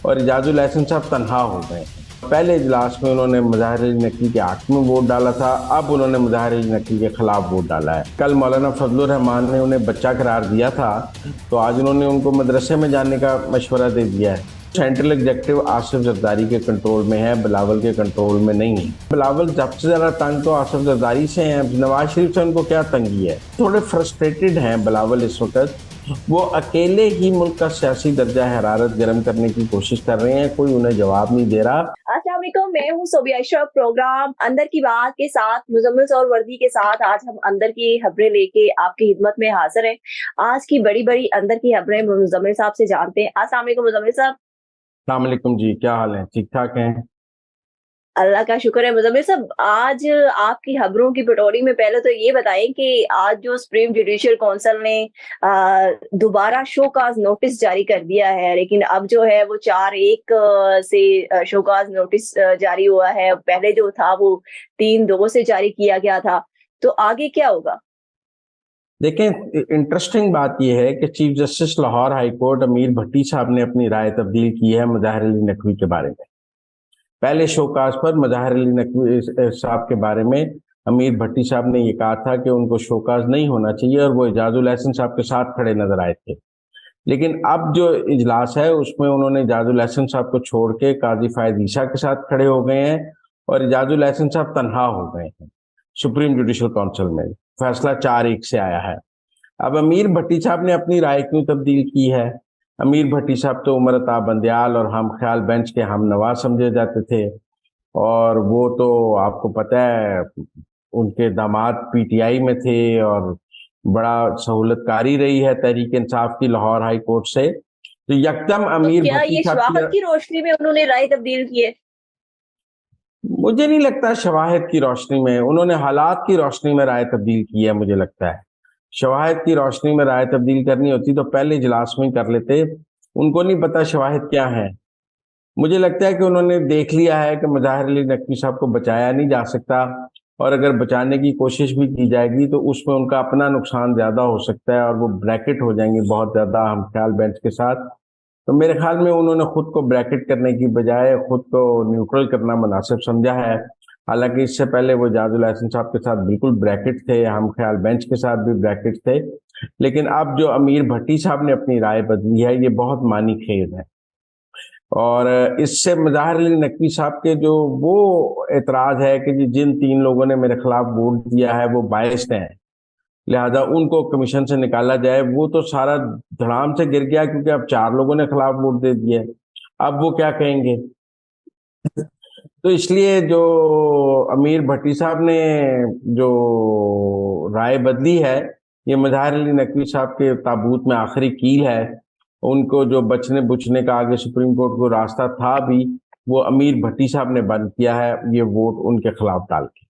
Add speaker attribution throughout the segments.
Speaker 1: اور اعجاز الحسن صاحب تنہا ہو گئے ہیں۔ پہلے اجلاس میں انہوں نے مظاہر علی نقوی کے حق میں ووٹ ڈالا تھا، اب انہوں نے مظاہر علی نقوی کے خلاف ووٹ ڈالا ہے۔ کل مولانا فضل الرحمان نے انہیں بچہ قرار دیا تھا، تو آج انہوں نے ان کو مدرسے میں جانے کا مشورہ دے دیا ہے۔ سینٹرل ایگزیکٹو آصف زرداری کے کنٹرول میں ہے، بلاول کے کنٹرول میں نہیں ہے۔ بلاول سب سے زیادہ تنگ تو آصف زرداری سے ہیں، نواز شریف سے ان کو کیا تنگی ہے؟ تھوڑے فرسٹریٹڈ ہیں بلاول اس وقت، وہ اکیلے ہی ملک کا سیاسی درجہ حرارت گرم کرنے کی کوشش کر رہے ہیں، کوئی انہیں جواب نہیں دے رہا۔
Speaker 2: السلام علیکم، میں ہوں صوبیہ اشرف، پروگرام اندر کی بات کے ساتھ مزمل اور وردی کے ساتھ آج ہم اندر کی خبریں لے کے آپ کی خدمت میں حاضر ہیں۔ آج کی بڑی بڑی اندر کی خبریں مزمل صاحب سے جانتے ہیں۔ السلام علیکم مزمل صاحب۔
Speaker 1: السلام علیکم جی، کیا حال ہے؟ ٹھیک ٹھاک ہیں؟
Speaker 2: اللہ کا شکر ہے۔ مزمل صاحب، آج آپ کی خبروں کی پٹوری میں پہلے تو یہ بتائیں کہ آج جو سپریم جوڈیشل کونسل نے دوبارہ شوکاز نوٹس جاری کر دیا ہے، لیکن اب جو ہے وہ 4/1 سے شوکاز نوٹس جاری ہوا ہے، پہلے جو تھا وہ 3/2 سے جاری کیا گیا تھا، تو آگے کیا ہوگا؟
Speaker 1: دیکھیں، انٹرسٹنگ بات یہ ہے کہ chief justice Lahore high court Amir Bhatti صاحب نے اپنی رائے تبدیل کی ہے مظاہر علی نقوی کے بارے میں۔ پہلے شوکاز پر مظاہر علی نقوی صاحب کے بارے میں امیر بھٹی صاحب نے یہ کہا تھا کہ ان کو شوکاز نہیں ہونا چاہیے، اور وہ اعجاز الحسن صاحب کے ساتھ کھڑے نظر آئے تھے۔ لیکن اب جو اجلاس ہے اس میں انہوں نے اعجاز الحسن صاحب کو چھوڑ کے قاضی فائد عیسیٰ کے ساتھ کھڑے ہو گئے ہیں، اور اعجاز الحسن صاحب تنہا ہو گئے ہیں سپریم جوڈیشل کونسل میں۔ فیصلہ 4/1 سے آیا ہے۔ اب امیر بھٹی صاحب نے اپنی رائے کیوں تبدیل کی ہے؟ امیر بھٹی صاحب تو عمر عطا بندیال اور ہم خیال بینچ کے ہم نوا سمجھے جاتے تھے، اور وہ تو آپ کو پتہ ہے ان کے داماد پی ٹی آئی میں تھے، اور بڑا سہولت کاری رہی ہے تحریک انصاف کی لاہور ہائی کورٹ سے۔ تو یکدم
Speaker 2: تو
Speaker 1: امیر
Speaker 2: کیا
Speaker 1: بھٹی
Speaker 2: یہ
Speaker 1: صاحب
Speaker 2: شواہد کی روشنی میں انہوں نے رائے تبدیل کی ہے؟
Speaker 1: مجھے نہیں لگتا شواہد کی روشنی میں، انہوں نے حالات کی روشنی میں رائے تبدیل کی ہے۔ مجھے لگتا ہے شواہد کی روشنی میں رائے تبدیل کرنی ہوتی تو پہلے اجلاس میں کر لیتے، ان کو نہیں پتا شواہد کیا ہیں۔ مجھے لگتا ہے کہ انہوں نے دیکھ لیا ہے کہ مظاہر علی نقوی صاحب کو بچایا نہیں جا سکتا، اور اگر بچانے کی کوشش بھی کی جائے گی تو اس میں ان کا اپنا نقصان زیادہ ہو سکتا ہے، اور وہ بریکٹ ہو جائیں گے بہت زیادہ ہم خیال بینچ کے ساتھ۔ تو میرے خیال میں انہوں نے خود کو بریکٹ کرنے کی بجائے خود کو نیوٹرل کرنا مناسب سمجھا ہے۔ حالانکہ اس سے پہلے وہ اعجاز الحسن صاحب کے ساتھ بالکل بریکٹ تھے، ہم خیال بینچ کے ساتھ بھی بریکٹ تھے، لیکن اب جو امیر بھٹی صاحب نے اپنی رائے بدلی ہے یہ بہت معنی خیز ہے۔ اور اس سے مظاہر علی نقوی صاحب کے جو وہ اعتراض ہے کہ جن 3 لوگوں نے میرے خلاف ووٹ دیا ہے وہ بائسڈ ہیں، لہذا ان کو کمیشن سے نکالا جائے، وہ تو سارا دھڑام سے گر گیا، کیونکہ اب 4 لوگوں نے خلاف ووٹ دے دیے، اب وہ کیا کہیں گے؟ تو اس لیے جو امیر بھٹی صاحب نے جو رائے بدلی ہے یہ مظاہر علی نقوی صاحب کے تابوت میں آخری کیل ہے۔ ان کو جو بچنے بچنے کا آگے سپریم کورٹ کو راستہ تھا بھی، وہ امیر بھٹی صاحب نے بند کیا ہے یہ ووٹ ان کے خلاف ڈال کے۔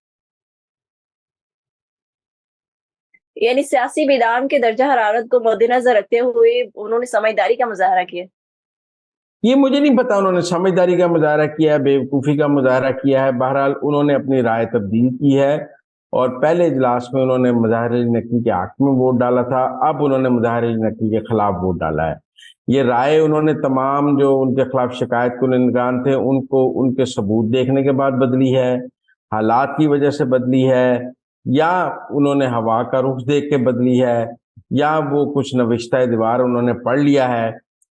Speaker 2: یعنی سیاسی میدان کے درجہ حرارت کو مد نظر رکھتے ہوئے انہوں نے سمجھداری کا مظاہرہ کیا۔
Speaker 1: یہ مجھے نہیں پتا انہوں نے سمجھداری کا مظاہرہ کیا ہے، بیوقوفی کا مظاہرہ کیا ہے، بہرحال انہوں نے اپنی رائے تبدیل کی ہے، اور پہلے اجلاس میں انہوں نے مظاہر علی نقوی کے حق میں ووٹ ڈالا تھا، اب انہوں نے مظاہر علی نقوی کے خلاف ووٹ ڈالا ہے۔ یہ رائے انہوں نے تمام جو ان کے خلاف شکایت کنندگان تھے ان کو ان کے ثبوت دیکھنے کے بعد بدلی ہے، حالات کی وجہ سے بدلی ہے، یا انہوں نے ہوا کا رخ دیکھ کے بدلی ہے، یا وہ کچھ نوشتہ دیوار انہوں نے پڑھ لیا ہے۔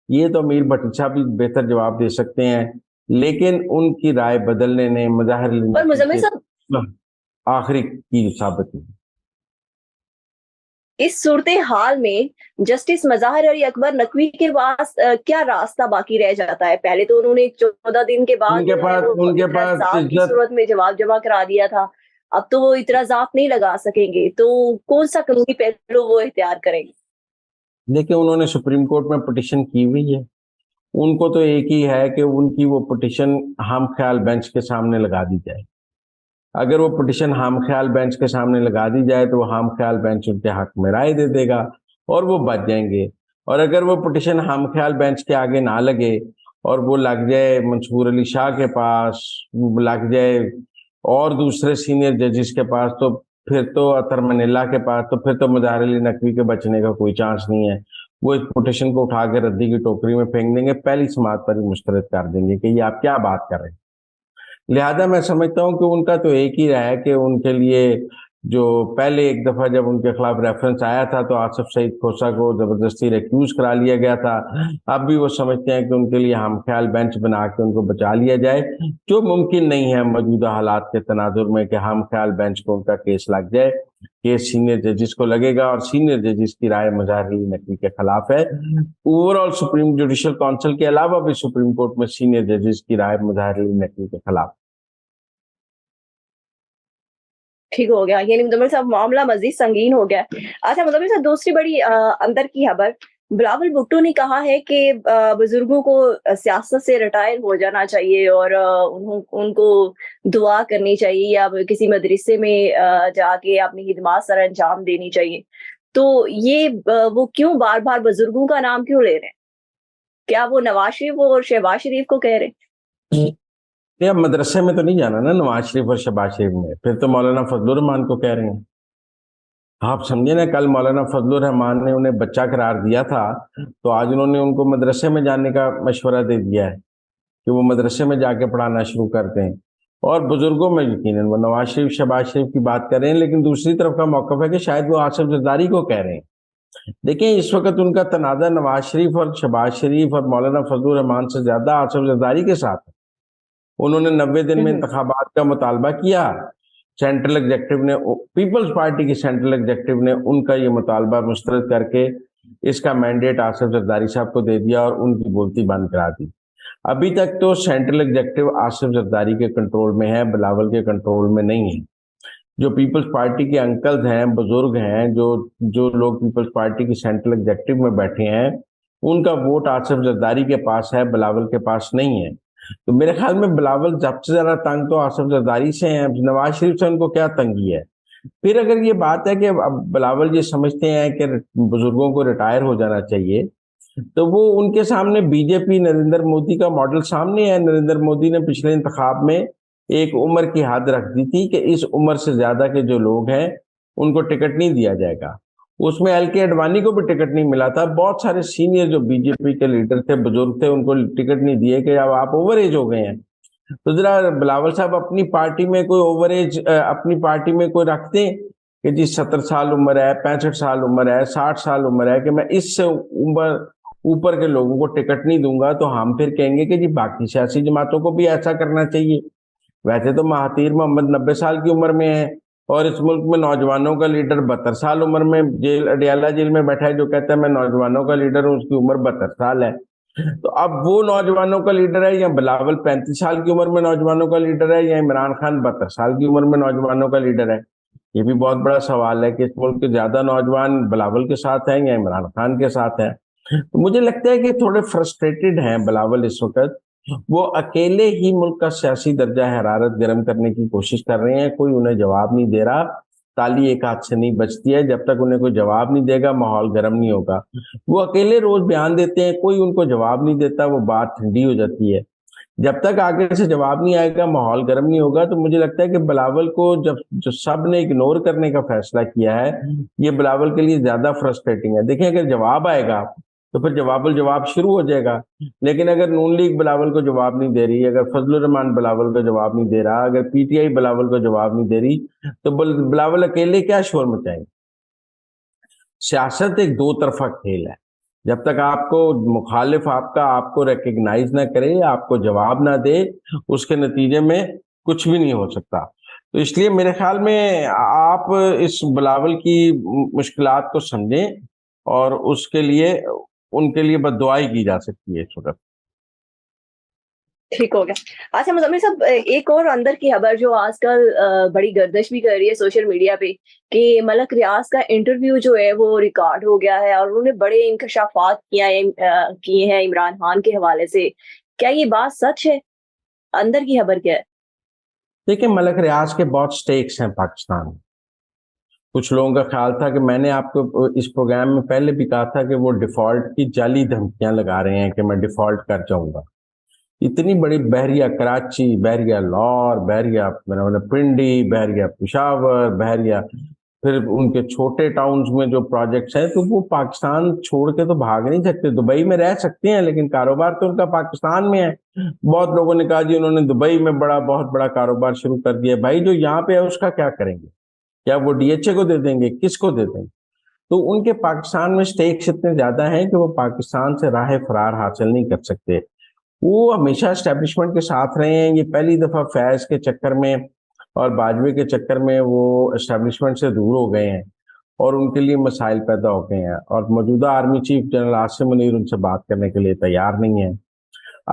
Speaker 1: یہ تو امیر بھٹی صاحب بھی بہتر جواب دے سکتے ہیں، لیکن ان کی رائے بدلنے نے مظاہر علی
Speaker 2: پر
Speaker 1: نقوی
Speaker 2: مزمل
Speaker 1: کے
Speaker 2: صاحب،
Speaker 1: آخری کی ثابت کی۔
Speaker 2: اس صورتحال میں جسٹس مظاہر علی اکبر نقوی کے پاس کیا راستہ باقی رہ جاتا ہے؟ پہلے تو انہوں نے 14 دن کے بعد
Speaker 1: ان کے
Speaker 2: جو ہے
Speaker 1: پاس
Speaker 2: وہ
Speaker 1: ان کے پاس
Speaker 2: اعتراضات کی
Speaker 1: عزت،
Speaker 2: صورت میں جواب جمع کرا دیا تھا، اب تو وہ اعتراضات نہیں لگا سکیں گے، تو کون سا قانونی پہلو وہ اختیار کریں گے؟
Speaker 1: دیکھیں انہوں نے سپریم کورٹ میں پٹیشن کی ہوئی ہے، ان کو تو ایک ہی ہے کہ ان کی وہ پٹیشن ہم خیال بینچ کے سامنے لگا دی جائے۔ اگر وہ پٹیشن ہم خیال بینچ کے سامنے لگا دی جائے تو وہ ہم خیال بینچ ان کے حق میں رائے دے دے گا اور وہ بچ جائیں گے، اور اگر وہ پٹیشن ہم خیال بینچ کے آگے نہ لگے اور وہ لگ جائے منصور علی شاہ کے پاس، وہ لگ جائے اور دوسرے سینئر ججز کے پاس، تو پھر تو اطہر منیلا کے پاس، تو پھر تو مظاہر علی نقوی کے بچنے کا کوئی چانس نہیں ہے۔ وہ اس کوٹیشن کو اٹھا کے ردی کی ٹوکری میں پھینک دیں گے, پہلی سماعت پر ہی مسترد کر دیں گے کہ یہ آپ کیا بات کر رہے ہیں. لہذا میں سمجھتا ہوں کہ ان کا تو ایک ہی رہا ہے کہ ان کے لیے جو پہلے ایک دفعہ جب ان کے خلاف ریفرنس آیا تھا تو آصف سعید کھوسہ کو زبردستی ریکیوز کرا لیا گیا تھا, اب بھی وہ سمجھتے ہیں کہ ان کے لیے ہم خیال بینچ بنا کے ان کو بچا لیا جائے, جو ممکن نہیں ہے موجودہ حالات کے تناظر میں کہ ہم خیال بینچ کو ان کا کیس لگ جائے. کیس سینئر ججز کو لگے گا اور سینئر ججز کی رائے مظاہر علی نقوی کے خلاف ہے. Over all supreme judicial council کے علاوہ بھی سپریم کورٹ میں سینئر ججز کی رائے مظاہر علی نقوی کے خلاف.
Speaker 2: ٹھیک ہو گیا, یعنی مدمر صاحب معاملہ مزید سنگین ہو گیا. اچھا مدمر صاحب, دوسری بڑی اندر کی خبر, بلاول بھٹو نے کہا ہے کہ بزرگوں کو سیاست سے ریٹائر ہو جانا چاہیے اور ان کو دعا کرنی چاہیے یا کسی مدرسے میں جا کے اپنی خدمات سر انجام دینی چاہیے. تو یہ وہ کیوں بار بار بزرگوں کا نام کیوں لے رہے ہیں؟ کیا وہ نواز شریف اور شہباز شریف کو کہہ رہے ہیں؟
Speaker 1: یہ اب مدرسے میں تو نہیں جانا نا نواز شریف اور شہباز شریف میں, پھر تو مولانا فضل الرحمان کو کہہ رہے ہیں. آپ سمجھے نا, کل مولانا فضل الرحمان نے انہیں بچہ قرار دیا تھا تو آج انہوں نے ان کو مدرسے میں جانے کا مشورہ دے دیا ہے کہ وہ مدرسے میں جا کے پڑھانا شروع کرتے ہیں. اور بزرگوں میں یقیناً وہ نواز شریف شہباز شریف کی بات کر رہے ہیں, لیکن دوسری طرف کا موقف ہے کہ شاید وہ آصف زرداری کو کہہ رہے ہیں. دیکھیں اس وقت ان کا تنازع نواز شریف اور شہباز شریف اور مولانا فضل الرحمان سے زیادہ آصف زرداری کے ساتھ ہے. انہوں نے 90 دن میں انتخابات کا مطالبہ کیا, سینٹرل ایگزیکٹو نے, پیپلز پارٹی کی سینٹرل ایگزیکٹو نے ان کا یہ مطالبہ مسترد کر کے اس کا مینڈیٹ آصف زرداری صاحب کو دے دیا اور ان کی بولتی بند کرا دی. ابھی تک تو سینٹرل ایگزیکٹو آصف زرداری کے کنٹرول میں ہے, بلاول کے کنٹرول میں نہیں ہے. جو پیپلز پارٹی کے انکلز ہیں, بزرگ ہیں, جو لوگ پیپلز پارٹی کی سینٹرل ایگزیکٹو میں بیٹھے ہیں, ان کا ووٹ آصف زرداری کے پاس ہے, بلاول کے پاس نہیں ہے. تو میرے خیال میں بلاول سب سے زیادہ تنگ تو آصف زرداری سے ہیں. نواز شریف سے ان کو کیا تنگی ہے؟ پھر اگر یہ بات ہے کہ اب بلاول یہ سمجھتے ہیں کہ بزرگوں کو ریٹائر ہو جانا چاہیے, تو وہ ان کے سامنے بی جے پی نریندر مودی کا ماڈل سامنے ہے. نریندر مودی نے پچھلے انتخاب میں ایک عمر کی حد رکھ دی تھی کہ اس عمر سے زیادہ کے جو لوگ ہیں ان کو ٹکٹ نہیں دیا جائے گا. اس میں ایل کے اڈوانی کو بھی ٹکٹ نہیں ملا تھا. بہت سارے سینئر جو بی جے پی کے لیڈر تھے, بزرگ تھے, ان کو ٹکٹ نہیں دیے کہ اب آپ اوور ایج ہو گئے ہیں. تو ذرا بلاول صاحب اپنی پارٹی میں کوئی اوور ایج اپنی پارٹی میں کوئی رکھتے ہیں کہ جی 70 سال عمر ہے, 65 سال عمر ہے, 60 سال عمر ہے, کہ میں اس سے عمر اوپر کے لوگوں کو ٹکٹ نہیں دوں گا. تو ہم پھر کہیں گے کہ جی باقی سیاسی جماعتوں کو بھی ایسا کرنا چاہیے. ویسے تو مہاتیر محمد 90 سال کی عمر میں ہے اور اس ملک میں نوجوانوں کا لیڈر 72 سال عمر میں جیل اڈیالہ جیل میں بیٹھا ہے, جو کہتا ہے میں نوجوانوں کا لیڈر ہوں, اس کی عمر 72 سال ہے. تو اب وہ نوجوانوں کا لیڈر ہے یا بلاول 35 سال کی عمر میں نوجوانوں کا لیڈر ہے یا عمران خان 72 سال کی عمر میں نوجوانوں کا لیڈر ہے؟ یہ بھی بہت بڑا سوال ہے کہ اس ملک کے زیادہ نوجوان بلاول کے ساتھ ہیں یا عمران خان کے ساتھ ہیں. تو مجھے لگتا ہے کہ تھوڑے فرسٹریٹڈ ہیں بلاول اس وقت. وہ اکیلے ہی ملک کا سیاسی درجہ حرارت گرم کرنے کی کوشش کر رہے ہیں, کوئی انہیں جواب نہیں دے رہا. تالی ایک ہاتھ سے نہیں بچتی ہے, جب تک انہیں کوئی جواب نہیں دے گا ماحول گرم نہیں ہوگا. وہ اکیلے روز بیان دیتے ہیں, کوئی ان کو جواب نہیں دیتا, وہ بات ٹھنڈی ہو جاتی ہے. جب تک آگے سے جواب نہیں آئے گا ماحول گرم نہیں ہوگا. تو مجھے لگتا ہے کہ بلاول کو جو سب نے اگنور کرنے کا فیصلہ کیا ہے, یہ بلاول کے لیے زیادہ فرسٹریٹنگ ہے. دیکھیں اگر جواب آئے گا تو پھر جواب الجواب شروع ہو جائے گا, لیکن اگر نون لیگ بلاول کو جواب نہیں دے رہی, اگر فضل الرحمان بلاول کو جواب نہیں دے رہا, اگر پی ٹی آئی بلاول کو جواب نہیں دے رہی, تو بلاول اکیلے کیا شور مچائیں گے؟ سیاست ایک دو طرفہ کھیل ہے. جب تک آپ کو مخالف آپ کو ریکگنائز نہ کرے, آپ کو جواب نہ دے, اس کے نتیجے میں کچھ بھی نہیں ہو سکتا. تو اس لیے میرے خیال میں آپ اس بلاول کی مشکلات کو سمجھیں اور اس کے لیے ان کے لیے بد دعائی کی جا سکتی ہے اس وقت.
Speaker 2: ٹھیک ہو گیا. اچھا مزمل صاحب, ایک اور اندر کی خبر جو آج کل بڑی گردش بھی کر رہی ہے سوشل میڈیا پہ, کہ ملک ریاض کا انٹرویو جو ہے وہ ریکارڈ ہو گیا ہے اور انہوں نے بڑے انکشافات کیے ہیں عمران خان کے حوالے سے. کیا یہ بات سچ ہے؟ اندر کی خبر کیا ہے؟
Speaker 1: دیکھیں ملک ریاض کے بہت سٹیکس ہیں پاکستان میں. کچھ لوگوں کا خیال تھا کہ میں نے آپ کو اس پروگرام میں پہلے بھی کہا تھا کہ وہ ڈیفالٹ کی جعلی دھمکیاں لگا رہے ہیں کہ میں ڈیفالٹ کر جاؤں گا. اتنی بڑی بحریہ کراچی, بحریہ لاہور, بحریہ پنڈی, بحریہ پشاور, بحریہ پھر ان کے چھوٹے ٹاؤنز میں جو پروجیکٹس ہیں تو وہ پاکستان چھوڑ کے تو بھاگ نہیں سکتے. دبئی میں رہ سکتے ہیں لیکن کاروبار تو ان کا پاکستان میں ہے. بہت لوگوں نے کہا جی انہوں نے دبئی میں بہت بڑا کاروبار شروع کر دیا. بھائی جو یہاں پہ ہے اس کا کیا کریں گے؟ کیا وہ ڈی ایچ اے کو دے دیں گے؟ کس کو دے دیں گے؟ تو ان کے پاکستان میں سٹیکس اتنے زیادہ ہیں کہ وہ پاکستان سے راہ فرار حاصل نہیں کر سکتے. وہ ہمیشہ اسٹیبلشمنٹ کے ساتھ رہے ہیں. یہ پہلی دفعہ فیض کے چکر میں اور باجوے کے چکر میں وہ اسٹیبلشمنٹ سے دور ہو گئے ہیں اور ان کے لیے مسائل پیدا ہو گئے ہیں. اور موجودہ army chief general Asim Munir ان سے بات کرنے کے لیے تیار نہیں ہے.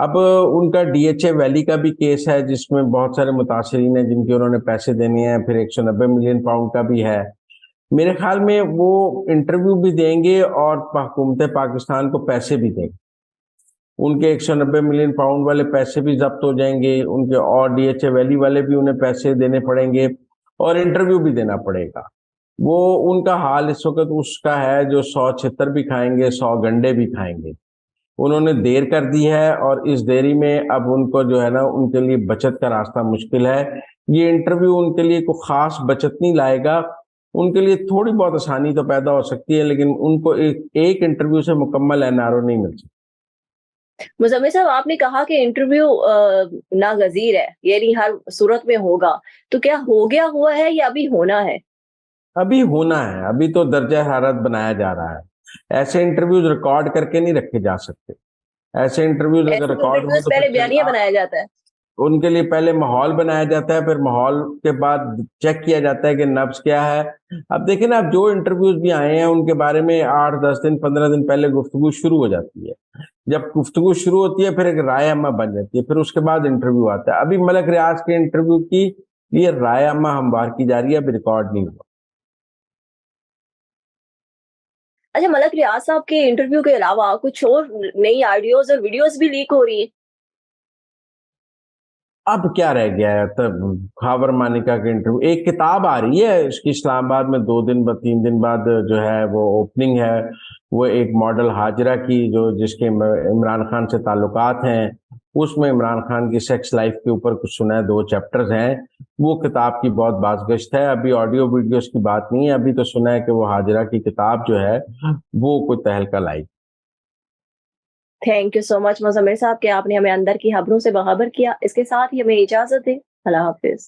Speaker 1: اب ان کا ڈی ایچ اے ویلی کا بھی کیس ہے جس میں بہت سارے متاثرین ہیں جن کے انہوں نے پیسے دینے ہیں. پھر 190 ملین پاؤنڈ کا بھی ہے. میرے خیال میں وہ انٹرویو بھی دیں گے اور حکومت پاکستان کو پیسے بھی دیں گے. ان کے 190 ملین پاؤنڈ والے پیسے بھی ضبط ہو جائیں گے. ان کے اور ڈی ایچ اے ویلی والے بھی انہیں پیسے دینے پڑیں گے اور انٹرویو بھی دینا پڑے گا. وہ ان کا حال اس وقت اس کا ہے جو 100 چھتر بھی کھائیں گے 100 گنڈے بھی کھائیں گے. انہوں نے دیر کر دی ہے اور اس دیری میں اب ان کو جو ہے نا ان کے لیے بچت کا راستہ مشکل ہے. یہ انٹرویو ان کے لیے کوئی خاص بچت نہیں لائے گا. ان کے لیے تھوڑی بہت آسانی تو پیدا ہو سکتی ہے لیکن ان کو ایک انٹرویو سے مکمل این آر او نہیں مل سکتی.
Speaker 2: مزمل صاحب آپ نے کہا کہ انٹرویو ناگزیر ہے یعنی ہر صورت میں ہوگا، تو کیا ہو گیا ہوا ہے یا ابھی ہونا ہے؟
Speaker 1: ابھی ہونا ہے. ابھی تو درجہ حرارت بنایا جا رہا ہے. ایسے انٹرویوز ریکارڈ کر کے نہیں رکھے جا سکتے. ایسے انٹرویوز اگر
Speaker 2: ایسے
Speaker 1: ریکارڈ ہو
Speaker 2: انٹرویوز
Speaker 1: تو
Speaker 2: پہلے
Speaker 1: پھر
Speaker 2: بیانیہ بنایا جاتا ہے.
Speaker 1: ان کے لیے پہلے ماحول بنایا جاتا ہے. پھر ماحول کے بعد چیک کیا جاتا ہے کہ نبض کیا ہے. اب دیکھیں نا اب جو انٹرویوز بھی آئے ہیں ان کے بارے میں 8-10 دن 15 دن پہلے گفتگو شروع ہو جاتی ہے. جب گفتگو شروع ہوتی ہے پھر ایک رائے عامہ بن جاتی ہے. پھر اس کے بعد انٹرویو آتا ہے. ابھی ملک ریاض کے انٹرویو کی یہ رائے عامہ ہموار کی جا رہی ہے. ابھی ریکارڈ نہیں ہوا.
Speaker 2: اچھا، ملک ریاض صاحب کے انٹرویو کے علاوہ کچھ اور نئی آڈیوز اور ویڈیوز بھی لیک ہو رہی ہیں.
Speaker 1: اب کیا رہ گیا ہے؟ تب خاور مانیکا کے انٹرویو ایک کتاب آ رہی ہے اس کی اسلام آباد میں 2 دن 3 دن بعد جو ہے وہ اوپننگ ہے. وہ ایک ماڈل ہاجرہ کی جو جس کے عمران خان سے تعلقات ہیں. اس میں عمران خان کی سیکس لائف کے اوپر کچھ سنا ہے. 2 چیپٹرز ہیں. وہ کتاب کی بہت بازگشت ہے. ابھی آڈیو ویڈیوز کی بات نہیں ہے. ابھی تو سنا ہے کہ وہ ہاجرہ کی کتاب جو ہے وہ کوئی تہلکہ لائی.
Speaker 2: تھینک یو سو مچ مزمل صاحب کہ آپ نے ہمیں اندر کی خبروں سے باخبر کیا. اس کے ساتھ ہی ہمیں اجازت دیں. اللہ حافظ.